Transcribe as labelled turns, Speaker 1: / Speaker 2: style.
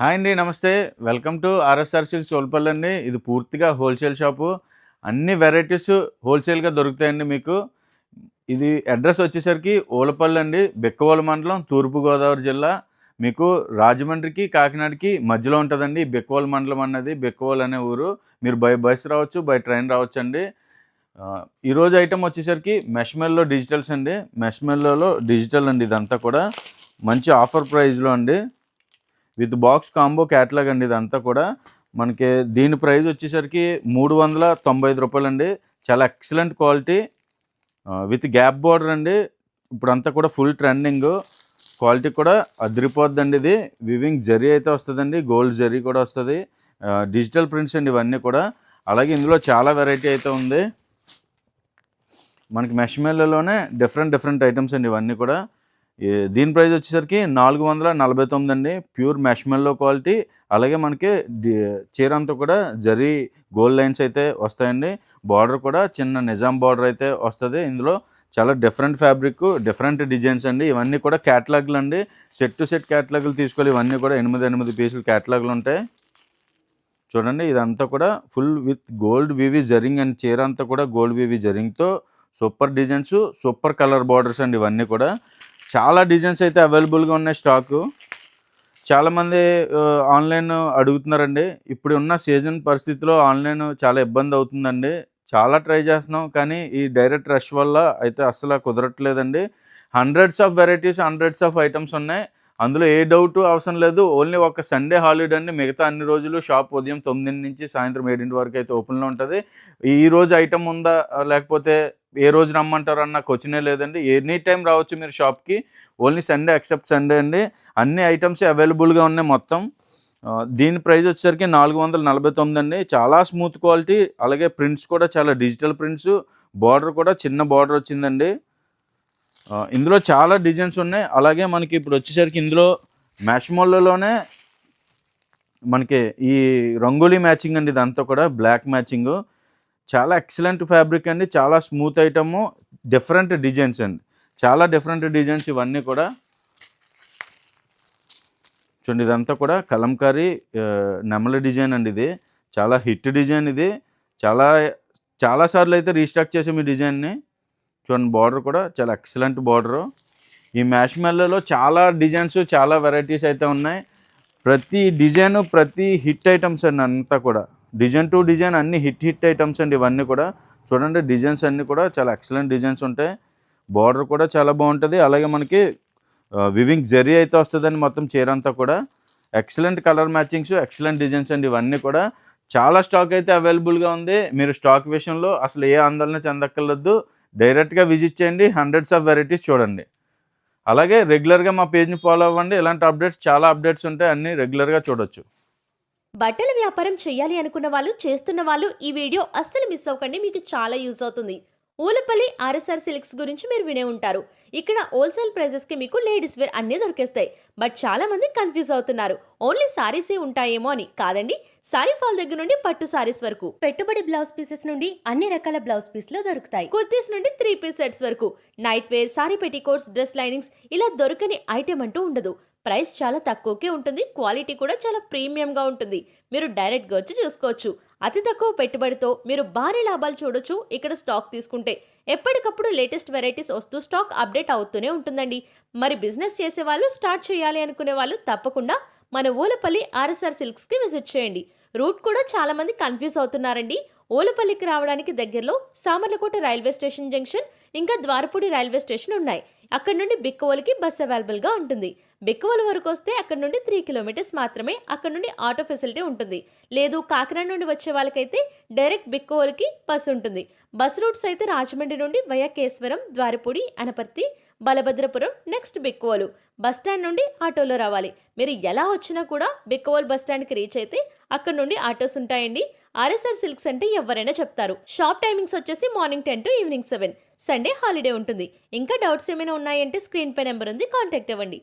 Speaker 1: Hi అండి, నమస్తే. Welcome to RSR silks ఓల్పల్లి అండి. ఇది పూర్తిగా హోల్సేల్ షాపు. అన్ని వెరైటీస్ హోల్సేల్గా దొరుకుతాయండి మీకు. ఇది అడ్రస్ వచ్చేసరికి ఓలపల్లి అండి, బెక్కవోలు మండలం, తూర్పుగోదావరి జిల్లా. మీకు రాజమండ్రికి కాకినాడకి మధ్యలో ఉంటుందండి బెక్కవోలు మండలం అన్నది. బెక్కవోలు అనే ఊరు. మీరు బై బస్ రావచ్చు, బై ట్రైన్ రావచ్చు అండి. ఈరోజు ఐటమ్ వచ్చేసరికి మెష్మెల్లో డిజిటల్స్ అండి. మెష్మెల్లోలో డిజిటల్ అండి. ఇదంతా కూడా మంచి ఆఫర్ ప్రైస్లో అండి, విత్ బాక్స్ కాంబో క్యాటలాగ్ అండి. ఇదంతా కూడా మనకి దీని ప్రైస్ వచ్చేసరికి 395 రూపాయలు అండి. చాలా excellent quality with gap border అండి. ఇప్పుడంతా కూడా ఫుల్ ట్రెండింగ్. క్వాలిటీ కూడా అదిరిపోద్దండి. ఇది వివింగ్ జరీ అయితే వస్తుందండి, గోల్డ్ జరీ కూడా వస్తుంది. డిజిటల్ ప్రింట్స్ అండి ఇవన్నీ కూడా. అలాగే ఇందులో చాలా వెరైటీ అయితే ఉంది మనకి. మెష్మెల్లోనే డిఫరెంట్ ఐటమ్స్ అండి ఇవన్నీ కూడా. దీని ప్రైస్ వచ్చేసరికి 449 అండి. Pure marshmallow quality. అలాగే మనకి చీర అంతా కూడా జరీ గోల్డ్ లైన్స్ అయితే వస్తాయండి. బార్డర్ కూడా చిన్న నిజాం బార్డర్ అయితే వస్తుంది. ఇందులో చాలా డిఫరెంట్ ఫ్యాబ్రిక్, డిఫరెంట్ డిజైన్స్ అండి. ఇవన్నీ కూడా క్యాటలాగ్లు అండి. సెట్ టు సెట్ క్యాటలాగ్లు తీసుకోవాలి. ఇవన్నీ కూడా 8 పీసులు క్యాటలాగ్లు ఉంటాయి చూడండి. ఇదంతా కూడా ఫుల్ విత్ గోల్డ్ వివి జరింగ్ అండ్ చీర అంతా కూడా గోల్డ్ వివి జరింగ్తో super designs, super colour borders అండి ఇవన్నీ కూడా. చాలా డిజైన్స్ అయితే అవైలబుల్గా ఉన్నాయి స్టాకు. చాలామంది ఆన్లైన్ అడుగుతున్నారండి. ఇప్పుడు ఉన్న సీజన్ పరిస్థితిలో ఆన్లైన్ చాలా ఇబ్బంది అవుతుందండి. చాలా ట్రై చేస్తున్నాం, కానీ ఈ డైరెక్ట్ రష్ వల్ల అయితే అస్సలు కుదరట్లేదండి. Hundreds of varieties, hundreds of items ఉన్నాయి. అందులో ఏ డౌట్ అవసరం లేదు. ఓన్లీ ఒక సండే హాలిడే అండి. మిగతా అన్ని రోజులు షాప్ ఉదయం 9 నుంచి సాయంత్రం 7 వరకు అయితే ఓపెన్లో ఉంటుంది. ఈరోజు ఐటమ్ ఉందా లేకపోతే ఏ రోజు రమ్మంటారు అన్న క్వశ్చనే లేదండి. ఎనీ టైం రావచ్చు మీరు షాప్కి. ఓన్లీ సండే ఎక్సెప్ట్ సండే అండి. అన్ని ఐటమ్స్ అవైలబుల్గా ఉన్నాయి మొత్తం. దీని ప్రైస్ వచ్చేసరికి 449 అండి. చాలా స్మూత్ క్వాలిటీ. అలాగే ప్రింట్స్ కూడా చాలా డిజిటల్ ప్రింట్స్. బార్డర్ కూడా చిన్న బార్డర్ వచ్చిందండి. ఇందులో చాలా డిజైన్స్ ఉన్నాయి. అలాగే మనకి ఇప్పుడు వచ్చేసరికి ఇందులో మెష్మెల్లోనే మనకి ఈ రంగోలీ మ్యాచింగ్ అండి. ఇదంతా కూడా బ్లాక్ మ్యాచింగ్. చాలా ఎక్సలెంట్ ఫ్యాబ్రిక్ అండి. చాలా స్మూత్ ఐటము, డిఫరెంట్ డిజైన్స్ అండి. చాలా డిఫరెంట్ డిజైన్స్ ఇవన్నీ కూడా చూడండి. ఇదంతా కూడా కలంకారీ నెమలి డిజైన్ అండి. ఇది చాలా హిట్ డిజైన్. ఇది చాలా సార్లు అయితే రీస్టాక్ చేసాం ఈ డిజైన్ని. చూడండి, బార్డర్ కూడా చాలా ఎక్సలెంట్ బార్డరు. ఈ మెష్మెల్లోలో చాలా డిజైన్స్, చాలా వెరైటీస్ అయితే ఉన్నాయి. ప్రతి డిజైను, ప్రతి హిట్ ఐటమ్స్ అండి. అంతా కూడా డిజైన్ టు డిజైన్ అన్ని హిట్ ఐటమ్స్ అండి ఇవన్నీ కూడా. చూడండి, డిజైన్స్ అన్నీ కూడా చాలా ఎక్సలెంట్ డిజైన్స్ ఉంటాయి. బార్డర్ కూడా చాలా బాగుంటుంది. అలాగే మనకి వివింగ్ జరీ అయితే వస్తుందండి మొత్తం చీర అంతా కూడా. Excellent colour matchings, excellent designs అండి ఇవన్నీ కూడా. చాలా స్టాక్ అయితే అవైలబుల్గా ఉంది. మీరు స్టాక్ విషయంలో అసలు ఏ ఆందోళన చెందక్కర్లేదు. డైరెక్ట్గా విజిట్ చేయండి. హండ్రెడ్స్ ఆఫ్ వెరైటీస్ చూడండి. అలాగే రెగ్యులర్గా మా పేజ్ని ఫాలో అవ్వండి. ఇలాంటి అప్డేట్స్, చాలా అప్డేట్స్ ఉంటాయి. అన్నీ రెగ్యులర్గా చూడొచ్చు.
Speaker 2: బట్టల వ్యాపారం చేయాలి అనుకున్న వాళ్ళు, చేస్తున్న వాళ్ళు ఈ వీడియో అస్సలు మిస్ అవ్వకండి. మీకు చాలా యూజ్ అవుతుంది. ఊలపల్లి ఆర్ఎస్ఆర్ సిల్క్స్ గురించి మీరు వినే ఉంటారు. ఇక్కడ హోల్సేల్ ప్రైజెస్ కి మీకు లేడీస్ వేర్ అన్నీ దొరికేస్తాయి. బట్ చాలా మంది కన్ఫ్యూజ్ అవుతున్నారు, ఓన్లీ సారీసే ఉంటాయేమో అని. కాదండి, సారీ ఫాల్ దగ్గర నుండి పట్టు సారీస్ వరకు, పెట్టుబడి బ్లౌజ్ పీసెస్ నుండి అన్ని రకాల బ్లౌజ్ పీస్లు దొరుకుతాయి. కుర్తీస్ నుండి 3 పీస్ సెట్స్ వరకు, night wear, sari petticoats, dress linings, ఇలా దొరకని ఐటెం అంటూ ఉండదు. ప్రైస్ చాలా తక్కువకే ఉంటుంది. క్వాలిటీ కూడా చాలా ప్రీమియంగా ఉంటుంది. మీరు డైరెక్ట్గా వచ్చి చూసుకోవచ్చు. అతి తక్కువ పెట్టుబడితో మీరు భారీ లాభాలు చూడొచ్చు ఇక్కడ స్టాక్ తీసుకుంటే. ఎప్పటికప్పుడు లేటెస్ట్ వెరైటీస్ వస్తూ స్టాక్ అప్డేట్ అవుతూనే ఉంటుందండి. మరి బిజినెస్ చేసే వాళ్ళు, స్టార్ట్ చేయాలి అనుకునే వాళ్ళు తప్పకుండా మన ఊలపల్లి ఆర్ఎస్ఆర్ సిల్క్స్ కి విజిట్ చేయండి. రూట్ కూడా చాలా మంది కన్ఫ్యూజ్ అవుతున్నారండి. ఊలపల్లికి రావడానికి దగ్గరలో సామర్లకోట రైల్వే స్టేషన్ జంక్షన్, ఇంకా ద్వారపూడి రైల్వే స్టేషన్ ఉన్నాయి. అక్కడ నుండి బిక్కవోలుకి బస్ అవైలబుల్ గా ఉంటుంది. బిక్కవోలు వరకు వస్తే అక్కడ నుండి 3 కిలోమీటర్స్ మాత్రమే. అక్కడ నుండి ఆటో ఫెసిలిటీ ఉంటుంది. లేదు, కాకినాడ నుండి వచ్చే వాళ్ళకైతే డైరెక్ట్ బిక్కవోలుకి బస్ ఉంటుంది. బస్ రూట్స్ అయితే రాజమండ్రి నుండి via Kesavaram, Dwarapudi, Anaparthi, Balabhadrapuram, next Bikkavolu. Bus stand నుండి ఆటోలో రావాలి. మీరు ఎలా వచ్చినా కూడా బిక్కవోలు బస్టాండ్కి రీచ్ అయితే అక్కడ నుండి ఆటోస్ ఉంటాయండి. ఆర్ఎస్ఆర్ సిల్క్స్ అంటే ఎవరైనా చెప్తారు. షాప్ టైమింగ్స్ వచ్చేసి morning 10 to evening 7. Sunday holiday ఉంటుంది. ఇంకా డౌట్స్ ఏమైనా ఉన్నాయంటే స్క్రీన్ పై నెంబర్ ఉంది, కాంటాక్ట్ అవ్వండి.